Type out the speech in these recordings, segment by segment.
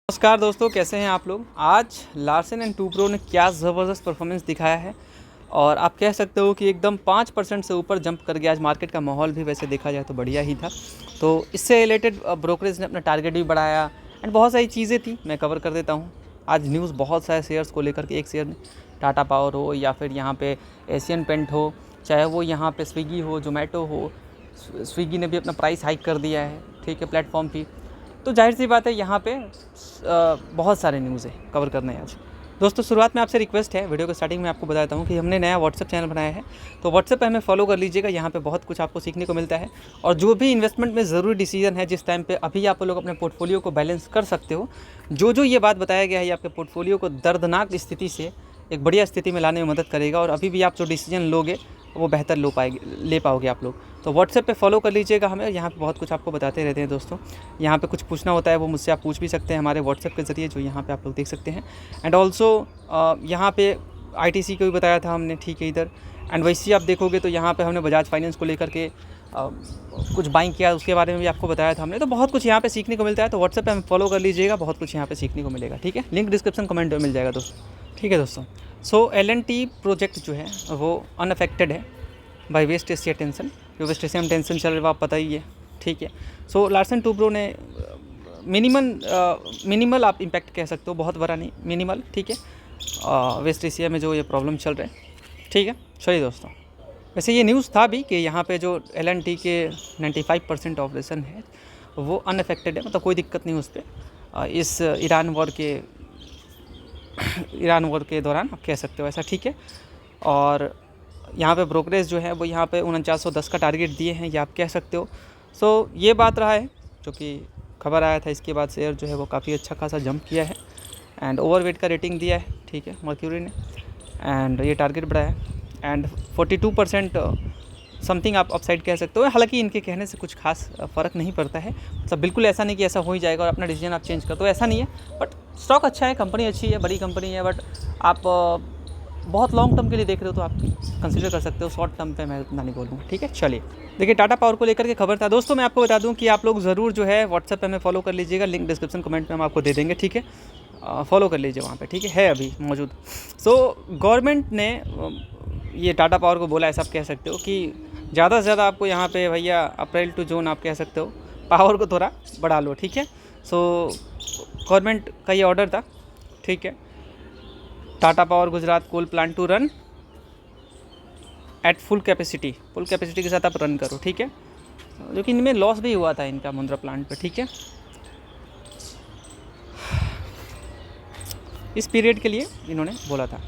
नमस्कार दोस्तों, कैसे हैं आप लोग। आज लार्सन एंड टूब्रो ने क्या ज़बरदस्त परफॉर्मेंस दिखाया है और आप कह सकते हो कि एकदम 5% से ऊपर जंप कर गया। आज मार्केट का माहौल भी वैसे देखा जाए तो बढ़िया ही था। तो इससे रिलेटेड ब्रोकरेज ने अपना टारगेट भी बढ़ाया एंड बहुत सारी चीज़ें थी, मैं कवर कर देता हूँ। आज न्यूज़ बहुत सारे शेयर्स को लेकर के, एक शेयर में टाटा पावर हो या फिर यहाँ पे एशियन पेंट हो, चाहे वो यहाँ पे स्विगी हो, जोमेटो हो। स्विगी ने भी अपना प्राइस हाइक कर दिया है, ठीक है, प्लेटफॉर्म की। तो जाहिर सी बात है यहाँ पे बहुत सारे न्यूज़ है कवर करने हैं आज। दोस्तों, शुरुआत में आपसे रिक्वेस्ट है, वीडियो के स्टार्टिंग में आपको बताता हूँ कि हमने नया व्हाट्सएप चैनल बनाया है। तो व्हाट्सएप पे हमें फॉलो कर लीजिएगा, यहाँ पे बहुत कुछ आपको सीखने को मिलता है। और जो भी इन्वेस्टमेंट में ज़रूरी डिसीजन है, जिस टाइम पे अभी आप लोग अपने पोर्टफोलियो को बैलेंस कर सकते हो, जो ये बात बताया गया है, ये आपके पोर्टफोलियो को दर्दनाक स्थिति से एक बढ़िया स्थिति में लाने में मदद करेगा। और अभी भी आप जो डिसीजन लोगे वो बेहतर ले पाओगे आप लोग। तो व्हाट्सएप पे फॉलो कर लीजिएगा हमें, यहाँ पे बहुत कुछ आपको बताते रहते हैं दोस्तों। यहाँ पे कुछ पूछना होता है वो मुझसे आप पूछ भी सकते हैं हमारे व्हाट्सएप के ज़रिए, जो यहाँ पे आप लोग देख सकते हैं। एंड ऑल्सो यहाँ पे आईटीसी को भी बताया था हमने, ठीक है, इधर। एंड वैसे ही आप देखोगे तो यहाँ पे हमने बजाज फाइनेंस को लेकर के कुछ बाइंग किया, उसके बारे में भी आपको बताया था हमने। तो बहुत कुछ यहाँ पे सीखने को मिलता है। तो व्हाट्सएप पे हमें फॉलो कर लीजिएगा, बहुत कुछ यहाँ पे सीखने को मिलेगा, ठीक है। लिंक डिस्क्रिप्शन कमेंट में मिल जाएगा दोस्तों, ठीक है दोस्तों। सो L&T प्रोजेक्ट जो है वो अनअफेक्टेड है बाय वेस्ट एशिया टेंशन। जो वेस्ट एशिया में टेंशन चल रहा है आप पता ही है, ठीक है। सो लार्सन टूब्रो ने मिनिमल आप इम्पैक्ट कह सकते हो, बहुत बड़ा नहीं, मिनिमल, ठीक है, वेस्ट एशिया में जो ये प्रॉब्लम चल रहे हैं, ठीक है। चलिए दोस्तों, वैसे ये न्यूज़ था भी कि यहाँ पे जो L&T के 95% ऑपरेशन है वो अनअफेक्टेड है, मतलब कोई दिक्कत नहीं उस पर, इस ईरान वॉर के दौरान आप कह सकते हो ऐसा, ठीक है। और यहाँ पे ब्रोकरेज जो है वो यहाँ पे 4910 का टारगेट दिए हैं, ये आप कह सकते हो। सो ये बात रहा है जो कि खबर आया था, इसके बाद शेयर जो है वो काफ़ी अच्छा खासा जंप किया है एंड ओवरवेट का रेटिंग दिया है, ठीक है, मर्क्यूरी ने। एंड ये टारगेट बढ़ाया है एंड 42% समथिंग आप अपसाइड कह सकते हो। हालांकि इनके कहने से कुछ खास फ़र्क नहीं पड़ता है, मतलब बिल्कुल ऐसा नहीं कि ऐसा हो ही जाएगा और अपना डिसीजन आप चेंज कर दो, ऐसा नहीं है। बट स्टॉक अच्छा है, कंपनी अच्छी है, बड़ी कंपनी है। बट आप बहुत लॉन्ग टर्म के लिए देख रहे हो तो आप कंसीडर कर सकते हो, शॉर्ट टर्म पे मैं उतना नहीं बोलूँगा, ठीक है। चलिए देखिए, टाटा पावर को लेकर के खबर था दोस्तों। मैं आपको बता दूं कि आप लोग ज़रूर जो है व्हाट्सएप पे हमें फॉलो कर लीजिएगा, लिंक डिस्क्रिप्शन कमेंट में हम आपको दे देंगे, ठीक है। फॉलो कर लीजिए वहाँ पे, ठीक है अभी मौजूद। सो गवर्नमेंट ने ये टाटा पावर को बोला, ऐसा आप कह सकते हो कि ज़्यादा से ज़्यादा आपको यहाँ पे भैया अप्रैल टू जून आप कह सकते हो पावर को थोड़ा बढ़ा लो, ठीक है। सो गवर्नमेंट का ये ऑर्डर था, ठीक है। Tata Power Gujarat coal plant to run at full capacity के साथ आप रन करो, ठीक है। जो कि इनमें लॉस भी हुआ था इनका मुंद्रा प्लांट पे, ठीक है, इस पीरियड के लिए इन्होंने बोला था,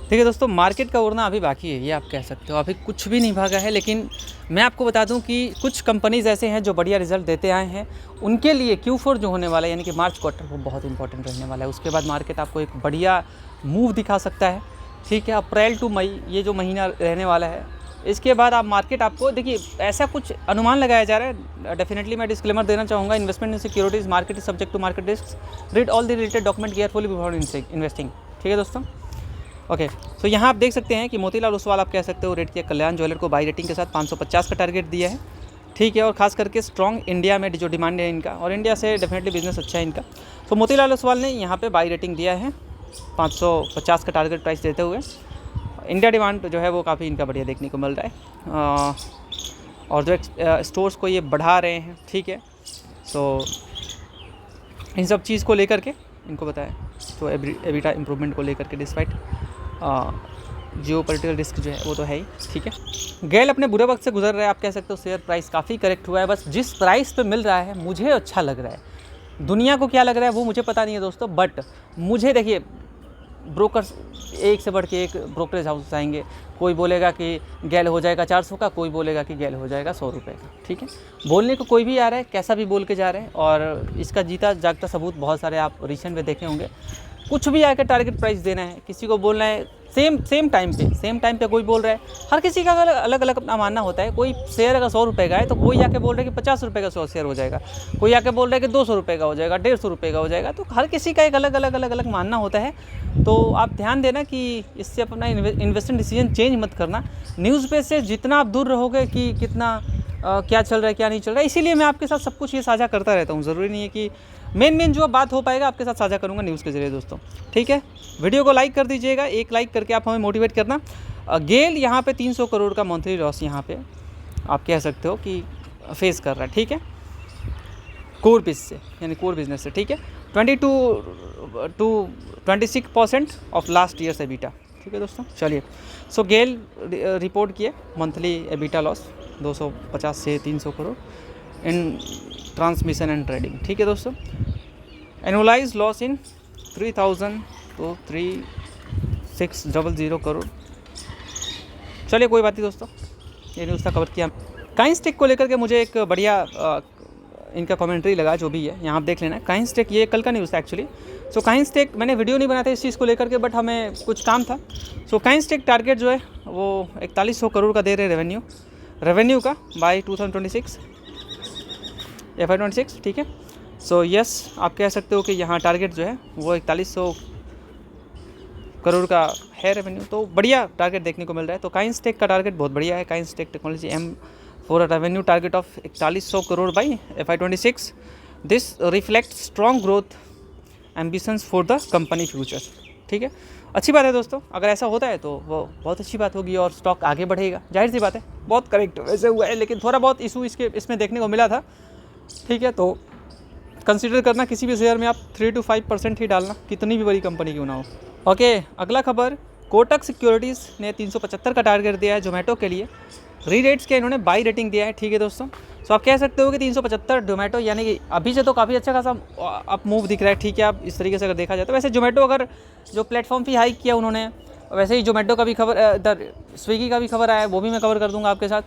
ठीक है दोस्तों। मार्केट का उड़ना अभी बाकी है, ये आप कह सकते हो, अभी कुछ भी नहीं भागा है। लेकिन मैं आपको बता दूं कि कुछ कंपनीज़ ऐसे हैं जो बढ़िया रिजल्ट देते आए हैं, उनके लिए Q4 जो होने वाला है, यानी कि मार्च क्वार्टर, वो बहुत इंपॉर्टेंट रहने वाला है। उसके बाद मार्केट आपको एक बढ़िया मूव दिखा सकता है, ठीक है। अप्रैल टू मई ये जो महीना रहने वाला है, इसके बाद आप मार्केट आपको देखिए, ऐसा कुछ अनुमान लगाया जा रहा है। डेफिनेटली मैं डिस्क्लेमर देना चाहूँगा, investment in securities market is subject to market risk, read all the related document carefully before investing, ठीक है दोस्तों। ओके, सो यहाँ आप देख सकते हैं कि मोतीलाल ओसवाल आप कह सकते हो रेट किया, कल्याण ज्वेलर को बाई रेटिंग के साथ 550 का टारगेट दिया है, ठीक है। और खास करके स्ट्रॉन्ग इंडिया में जो डिमांड है इनका, और इंडिया से डेफिनेटली बिजनेस अच्छा है इनका। तो मोतीलाल ओसवाल ने यहाँ पे बाई रेटिंग दिया है 550 का टारगेट प्राइस देते हुए। इंडिया डिमांड जो है वो काफ़ी इनका बढ़िया देखने को मिल रहा है, और जो स्टोर्स को ये बढ़ा रहे हैं, ठीक है। सो इन सब चीज़ को लेकर के इनको बताया, तो एबिटा इम्प्रूवमेंट को लेकर के डिस्पाइट जियो पॉलिटिकल रिस्क जो है वो तो है ही, ठीक है। गैल अपने बुरे वक्त से गुजर रहा है, आप कह सकते हो। शेयर प्राइस काफ़ी करेक्ट हुआ है, बस जिस प्राइस पे मिल रहा है मुझे अच्छा लग रहा है। दुनिया को क्या लग रहा है वो मुझे पता नहीं है दोस्तों, बट मुझे देखिए, ब्रोकर्स एक से बढ़ के एक ब्रोकरेज हाउस आएंगे। कोई बोलेगा कि गैल हो जाएगा 400 का, कोई बोलेगा कि गैल हो जाएगा 100 रुपये का, ठीक है। बोलने को कोई भी आ रहा है, कैसा भी बोल के जा रहे हैं, और इसका जीता जागता सबूत बहुत सारे आप रिसेंट में देखे होंगे। कुछ भी आकर टारगेट प्राइस देना है, किसी को बोलना है सेम टाइम पे कोई बोल रहा है। हर किसी का अलग अलग अपना मानना होता है। कोई शेयर अगर 100 रुपये का है तो कोई आके बोल रहा है कि 50 रुपये का 100 शेयर हो जाएगा, कोई आके बोल रहा है कि 200 रुपये का हो जाएगा, 150 रुपये का हो जाएगा। तो हर किसी का एक अलग अलग मानना होता है। तो आप ध्यान देना कि इससे अपना इन्वेस्टमेंट डिसीजन चेंज मत करना। न्यूज़ पे से जितना आप दूर रहोगे कि कितना क्या चल रहा है क्या नहीं चल रहा है, इसीलिए मैं आपके साथ सब कुछ ये साझा करता रहता हूँ। ज़रूरी नहीं है कि मेन जो बात हो पाएगा आपके साथ साझा करूँगा न्यूज़ के जरिए दोस्तों, ठीक है। वीडियो को लाइक कर दीजिएगा, एक लाइक करके आप हमें मोटिवेट करना। गेल यहाँ पे 300 करोड़ का मंथली लॉस यहाँ पे आप कह सकते हो कि फेस कर रहा है, ठीक है, कोर बिजनेस से, यानी कोर बिजनेस से, ठीक है। 22% ऑफ लास्ट ईयर एबिटा, ठीक है दोस्तों। चलिए, सो गेल रिपोर्ट किए मंथली एबिटा लॉस 250 से 300 करोड़ इन ट्रांसमिशन एंड ट्रेडिंग, ठीक है दोस्तों। एनुअलाइज लॉस इन 3000 तो 3600 करोड़। चलिए कोई बात नहीं दोस्तों, ये न्यूज़ था, कवर किया। काइंसटेक को लेकर के मुझे एक बढ़िया इनका कमेंट्री लगा, जो भी है यहाँ आप देख लेना। काइंसटेक ये कल का न्यूज़ था एक्चुअली। सो काइंसटेक मैंने वीडियो नहीं बनाया था इस चीज़ को लेकर के, बट हमें कुछ काम था। सो काइंसटेक टारगेट जो है वो 4100 करोड़ का दे रहे रेवेन्यू का बाय 2026 FY26, ठीक है। सो यस, आप कह सकते हो कि यहाँ टारगेट जो है वो 4100 करोड़ का है रेवेन्यू, तो बढ़िया टारगेट देखने को मिल रहा है। तो काइंसटेक का टारगेट बहुत बढ़िया है। Kaynes technology aims for a revenue target of 4100 crore by FY26। This reflect strong growth ambitions for the company future, ठीक है। अच्छी बात है दोस्तों, अगर ऐसा होता है तो वो बहुत अच्छी बात होगी और स्टॉक आगे बढ़ेगा, जाहिर सी बात है। बहुत करेक्ट वैसे हुआ है, लेकिन थोड़ा बहुत इशू इसमें देखने को मिला था, ठीक है। तो कंसीडर करना किसी भी शेयर में आप 3 to 5% ही डालना, कितनी भी बड़ी कंपनी क्यों ना हो। ओके, अगला खबर, कोटक सिक्योरिटीज़ ने 375 का टारगेट दिया है जोमेटो के लिए। रीरेट्स के इन्होंने बाई रेटिंग दिया है, ठीक है दोस्तों। सो आप कह सकते हो कि 375 जोमेटो, यानी कि अभी से तो काफ़ी अच्छा खासा अप मूव दिख रहा है, ठीक है। आप इस तरीके से अगर देखा जाए तो वैसे जोमेटो अगर जो प्लेटफॉर्म फी हाइक किया उन्होंने, वैसे ही जोमेटो का भी खबर, इधर स्विगी का भी खबर आया है, वो भी मैं कवर कर दूंगा आपके साथ।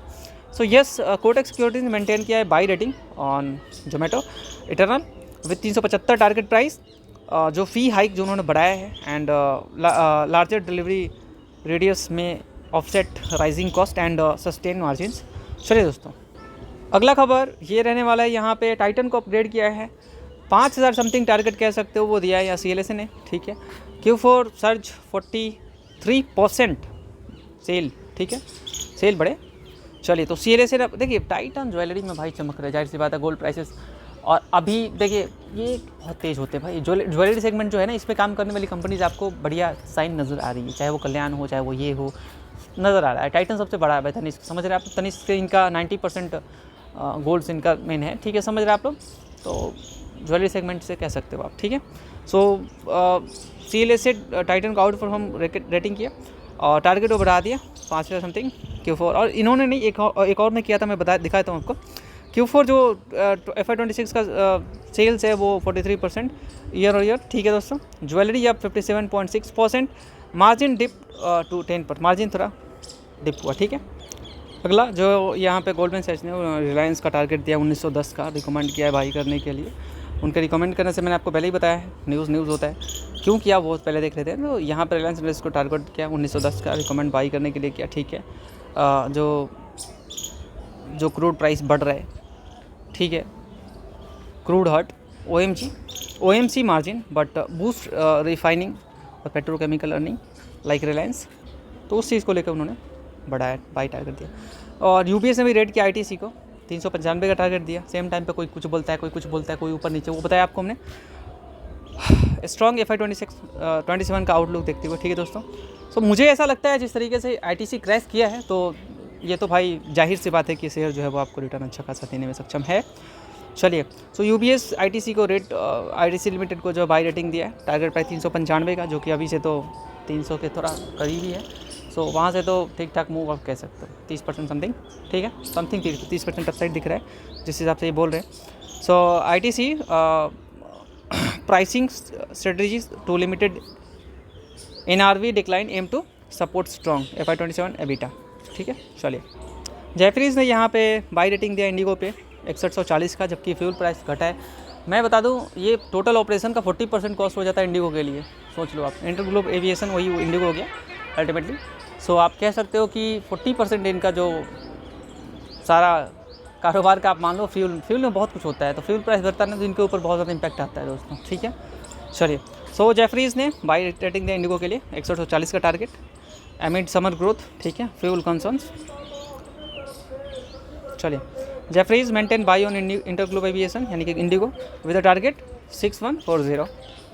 सो यस, कोटक सिक्योरिटीज़ ने मेंटेन किया है by rating on Zomato eternal with 375 target price. जो फ़ी हाइक जो उन्होंने बढ़ाया है एंड लार्जर डिलीवरी रेडियस में offset rising cost and sustain margins. चलिए दोस्तों, अगला खबर ये रहने वाला है, यहाँ पे टाइटन को अपग्रेड किया है, 5000 समथिंग टारगेट कह सकते हो वो दिया है या CLSA ने, ठीक है। Q4 सर्ज 43% सेल, ठीक है, सेल बढ़े। चलिए, तो CLSA देखिए, टाइटन ज्वेलरी में भाई चमक रहा है, जाहिर सी बात है। गोल्ड प्राइसेस और अभी देखिए ये बहुत तेज़ होते हैं भाई। ज्वेलरी सेगमेंट जो है ना, इस पर काम करने वाली कंपनीज आपको बढ़िया साइन नज़र आ रही है, चाहे वो कल्याण हो, चाहे वो ये हो, नज़र आ रहा है। टाइटन सबसे बड़ा है भाई, तनिष्क, समझ रहे हैं आप। तनिष्क से इनका 90% गोल्ड इनका मेन है, ठीक है, समझ रहे हैं आप लोग। तो ज्वेलरी सेगमेंट से कह सकते हो आप, ठीक है। सो CLSA टाइटन को आउट परफॉर्म रेटिंग किया और टारगेट वो बढ़ा दिया 5000 समथिंग Q4। और इन्होंने नहीं, एक और ने किया था, मैं दिखाता हूँ आपको। Q4 जो FY26 का सेल्स है वो 43% ईयर, ठीक है दोस्तों। ज्वेलरी अब 57.6%, मार्जिन डिप टू 10%, मार्जिन थोड़ा डिप हुआ, ठीक है। अगला जो यहाँ पे गोल्डमैन सैक्स ने रिलायंस का टारगेट दिया 1910 का, रिकमेंड किया है बाई करने के लिए। उनके रिकमेंड करने से मैंने आपको पहले ही बताया है, न्यूज़ होता है, क्यों किया वो पहले देख लेते हैं। तो यहाँ पर रिलायंस को टारगेट किया 1910 का, रिकमेंड बाई करने के लिए किया, ठीक है। जो क्रूड प्राइस बढ़ रहा है, ठीक है, क्रूड हट OMC margin but boost refining और पेट्रोकेमिकल अर्निंग लाइक रिलायंस, तो उस चीज़ को लेकर उन्होंने बढ़ाया, बाई टारगेट दिया। और UBS ने भी रेट किया ITC को 395 का टारगेट दिया। सेम टाइम पे कोई कुछ बोलता है, कोई ऊपर नीचे, वो बताया आपको हमने। स्ट्रॉन्ग FY27 का आउटलुक देखते हुए, ठीक है दोस्तों। सो मुझे ऐसा लगता है जिस तरीके से ITC क्रैश किया है, तो ये तो भाई जाहिर सी बात है कि शेयर जो है वो आपको रिटर्न अच्छा खासा देने में सक्षम है। चलिए, सो UBS ITC को ITC लिमिटेड को जो बाई रेटिंग दिया है, टारगेट प्राइस 395 का, जो कि अभी से तो 300 के थोड़ा करीब ही है। सो वहाँ से तो ठीक ठाक मूव आप कह सकते हो, 30% समथिंग, ठीक है, समथिंग 30% अपसाइड दिख रहा है जिस हिसाब से ये बोल रहे हैं। So ITC pricing strategies to limited NRV decline aim to support strong FY27 EBITDA, ठीक है। चलिए, जेफरीज ने यहाँ पे बाई रेटिंग दिया इंडिगो पे 6140 का, जबकि फ्यूल प्राइस घटा है। मैं बता दूँ, ये टोटल ऑपरेशन का 40% कॉस्ट हो जाता है इंडिगो के लिए, सोच लो आप। इंटरग्लोब एविएशन वही इंडिगो हो गया अल्टीमेटली। सो आप कह सकते हो कि 40% इनका जो सारा कारोबार का आप मान लो, फ्यूल में बहुत कुछ होता है, तो फ्यूल प्राइस बढ़ता है ना, तो इनके ऊपर बहुत ज़्यादा इम्पैक्ट आता है दोस्तों, ठीक है। चलिए, सो जेफरीज ने बाई रेटिंग दिया इंडिगो के लिए 6140 का टारगेट एमिड समर ग्रोथ, ठीक है, फ्यूल कंसर्न्स। चलिए, Jefferies maintain by on InterGlobe aviation, यानी कि इंडिगो विद अ टारगेट 6140,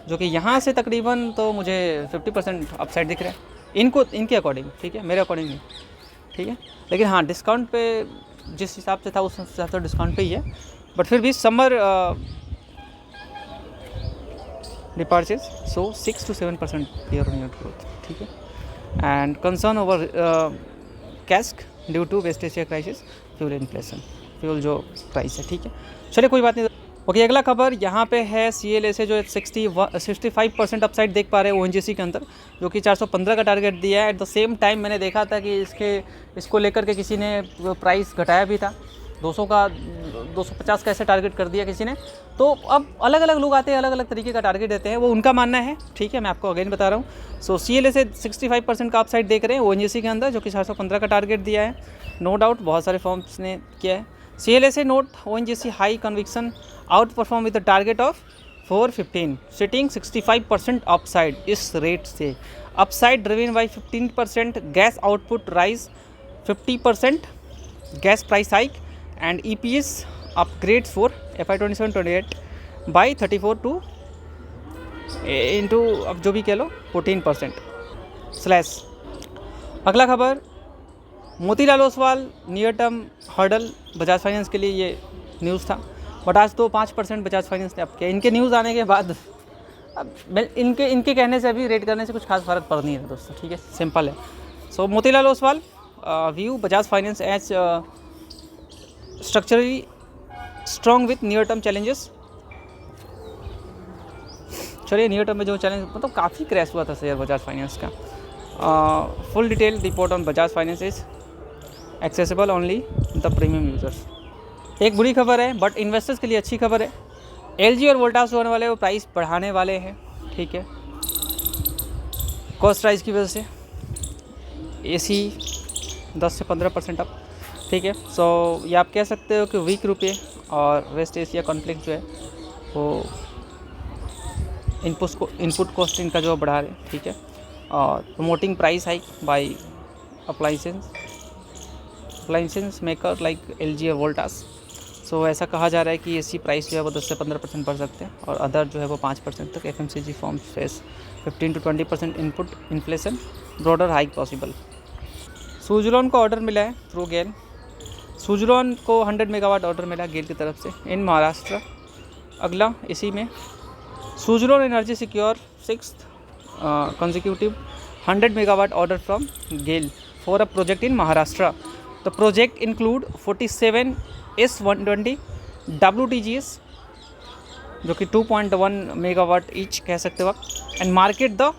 जो कि यहाँ से तकरीबन तो मुझे 50% अपसाइड दिख रहा है इनके अकॉर्डिंग, ठीक है, मेरे अकॉर्डिंग नहीं, ठीक है। लेकिन हाँ, डिस्काउंट पे जिस हिसाब से था उस हिसाब से डिस्काउंट पे ही है, बट फिर भी summer departures so 6 to 7% year-on-year growth, ठीक है। And concern over costs due to West Asia crisis, fuel inflation, fuel जो प्राइस है, ठीक है। चलिए कोई बात नहीं। ओके, अगला खबर यहाँ पे है CLA से जो 65% अपसाइड देख पा रहे हैं ONGC के अंदर, जो कि 415 का टारगेट दिया है। एट द सेम टाइम मैंने देखा था कि इसको लेकर के किसी ने प्राइस घटाया भी था, 250 का ऐसे टारगेट कर दिया किसी ने। तो अब अलग अलग लोग आते हैं, अलग अलग तरीके का टारगेट देते हैं, वो उनका मानना है, ठीक है। मैं आपको अगेन बता रहा हूँ। सो CLA से 65% का अपसाइड देख रहे हैं ONGC के अंदर, जो कि 415 का टारगेट दिया है। नो डाउट बहुत सारे फर्म्स ने किया है। CLA से note ONGC high conviction out perform with the target of 415, sitting 65% upside. इस रेट से upside driven by 15% gas output rise, 50% gas price hike and EPS upgrades for FY 27-28 by 34 two into अब जो भी कह लो 14% slash. अगला खबर, Motilal Oswal near term hurdle Bajaj finance के लिए ये न्यूज़ था, बट आज तो 5% बजाज फाइनेंस ने अप किया। इनके न्यूज़ आने के बाद अब इनके कहने से अभी रेट करने से कुछ खास फर्क पड़ नहीं है दोस्तों, ठीक है, सिंपल है। So Motilal Oswal view Bajaj Finance as structurally strong with near term challenges. चलिए, नियर टर्म में जो चैलेंज मतलब काफ़ी क्रैश हुआ था शेयर बजाज फाइनेंस का। Full detail report on Bajaj Finance is accessible only the premium users. एक बुरी खबर है बट इन्वेस्टर्स के लिए अच्छी खबर है। LG और वोल्टास होने वाले वो प्राइस बढ़ाने वाले हैं, ठीक है, कॉस्ट राइज की वजह से। AC 10 से 15% अप, ठीक है। सो ये आप कह सकते हो कि वीक रुपये और वेस्ट एशिया कॉन्फ्लिक्ट जो है वो इनपुट कॉस्ट इनका जो बढ़ा रहे, ठीक है। और promoting price hike by appliances maker like LG और वोल्टास। सो ऐसा कहा जा रहा है कि AC प्राइस जो है वो 10 से 15% बढ़ सकते हैं और अदर जो है वो 5% तक। FMCG forms face 15 to 20% input inflation, broader hike possible. Suzlon को ऑर्डर मिला है थ्रू गेल। सुजलॉन को 100 मेगावाट ऑर्डर मिला गेल की तरफ से इन महाराष्ट्र। अगला इसी में Suzlon energy secure 6th consecutive 100 megawatt order from GAIL for a project in Maharashtra. The project include 47 S120 WTGs जो कि 2.1 मेगावाट ईच कह सकते हो आप, and market the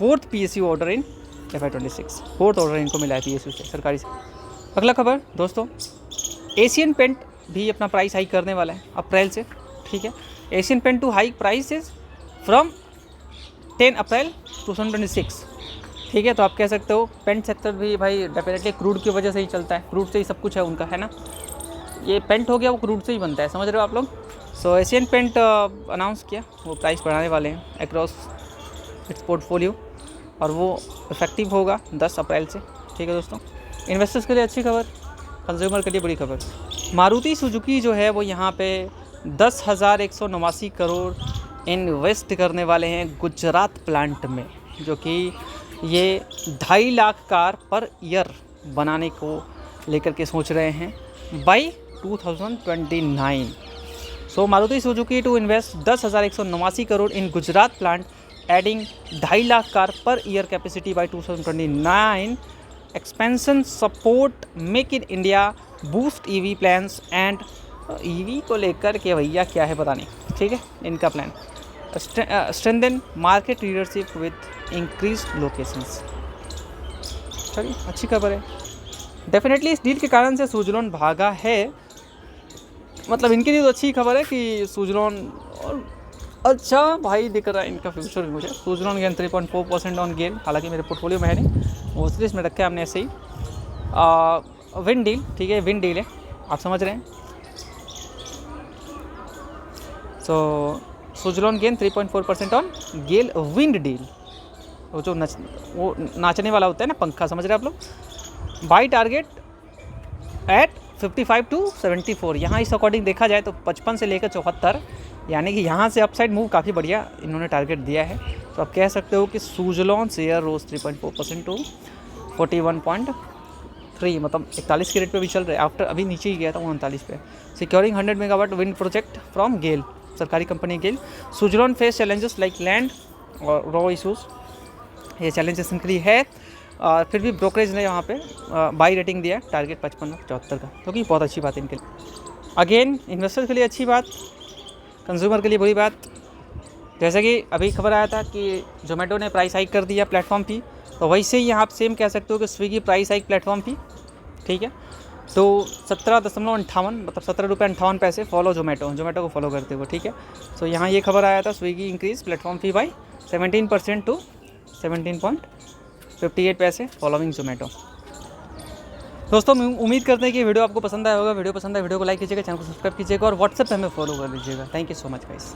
4th PSU order in FY 26। 4th order इनको मिला है PSU से, सरकारी से। अगला खबर दोस्तों, एशियन पेंट भी अपना प्राइस हाइक करने वाला है अप्रैल से, ठीक है। Asian Paint to hike prices from 10 April 2026, ठीक है। तो आप कह सकते हो पेंट सेक्टर भी भाई डेफिनेटली क्रूड की वजह से ही चलता है, क्रूड से ही सब कुछ है उनका, है ना। ये पेंट हो गया वो क्रूड से ही बनता है, समझ रहे हो आप लोग। सो एशियन पेंट अनाउंस किया वो प्राइस बढ़ाने वाले हैं अक्रॉस इट्स पोर्टफोलियो, और वो इफेक्टिव होगा 10 अप्रैल से, ठीक है दोस्तों। इन्वेस्टर्स के लिए अच्छी खबर, कंज्यूमर के लिए बुरी खबर। मारुति सुजुकी जो है वो यहाँ पे 10,189 करोड़ इन्वेस्ट करने वाले हैं गुजरात प्लांट में, जो कि ये 2.5 लाख कार पर ईयर बनाने को लेकर के सोच रहे हैं by 2029। So Maruti Suzuki to invest 10,189 crore in Gujarat plant adding 2.5 lakh car per year capacity by 2029। Expansion support make in India, boost EV plans and EV को लेकर के भैया क्या है पता नहीं, ठीक है इनका plan. Strengthen market leadership with increased locations. चलिए अच्छी खबर है, डेफिनेटली इस डील के कारण से सुजलॉन भागा है, मतलब इनके लिए तो अच्छी खबर है कि सुजलॉन और अच्छा भाई दिख रहा है इनका फ्यूचर भी मुझे। सुजलॉन गेन 3.4% ऑन गेल, हालांकि मेरे पोर्टफोलियो में है नहीं, वो सीरीज में रखा है हमने ऐसे ही। विन डील, ठीक है विन डील है, आप समझ रहे हैं। So Suzlon gain 3.4% on GAIL wind deal, वो जो नाचने वाला होता है ना पंखा, समझ रहे हैं आप लोग। बाई टारगेट एट 55 to 74, यहाँ इस अकॉर्डिंग देखा जाए तो 55 से लेकर 74 यानी कि यहाँ से अपसाइड मूव काफ़ी बढ़िया इन्होंने टारगेट दिया है। तो आप कह सकते हो कि सुजलॉन शेयर रोज 3.4% टू 41.3, मतलब 41 के रेट पे भी चल रहे हैं। आफ्टर अभी नीचे ही गया था 39 पे। Securing 100 megawatt wind project from GAIL, सरकारी company GAIL. Suzlon face challenges like land और रॉ इशूज़, ये चैलेंजेस इनके लिए है। फिर भी ब्रोकरेज ने यहाँ पे बाई रेटिंग दिया, टारगेट 55-74 का, तो कि बहुत अच्छी बात है इनके लिए। अगेन इन्वेस्टर के लिए अच्छी बात, कंज्यूमर के लिए बुरी बात। जैसे कि अभी खबर आया था कि जोमेटो ने प्राइस हाइक कर दिया प्लेटफॉर्म फी, तो वैसे ही यहाँ आप सेम कह सकते हो कि Swiggy price hike platform fee, ठीक है। तो 17.58 मतलब 17 रुपये 58 पैसे फॉलो जोमेटो को फॉलो करते हुए, ठीक है। तो यहाँ ये खबर आया था, Swiggy increase platform fee by 17% to 17.58 पैसे फॉलोइंग जोमेटो। दोस्तों उम्मीद करते हैं कि वीडियो आपको पसंद आया होगा। वीडियो पसंद आया वीडियो को लाइक कीजिएगा, चैनल को सब्सक्राइब कीजिएगा और व्हाट्सएप पे हमें फॉलो कर लीजिएगा। Thank you so much guys.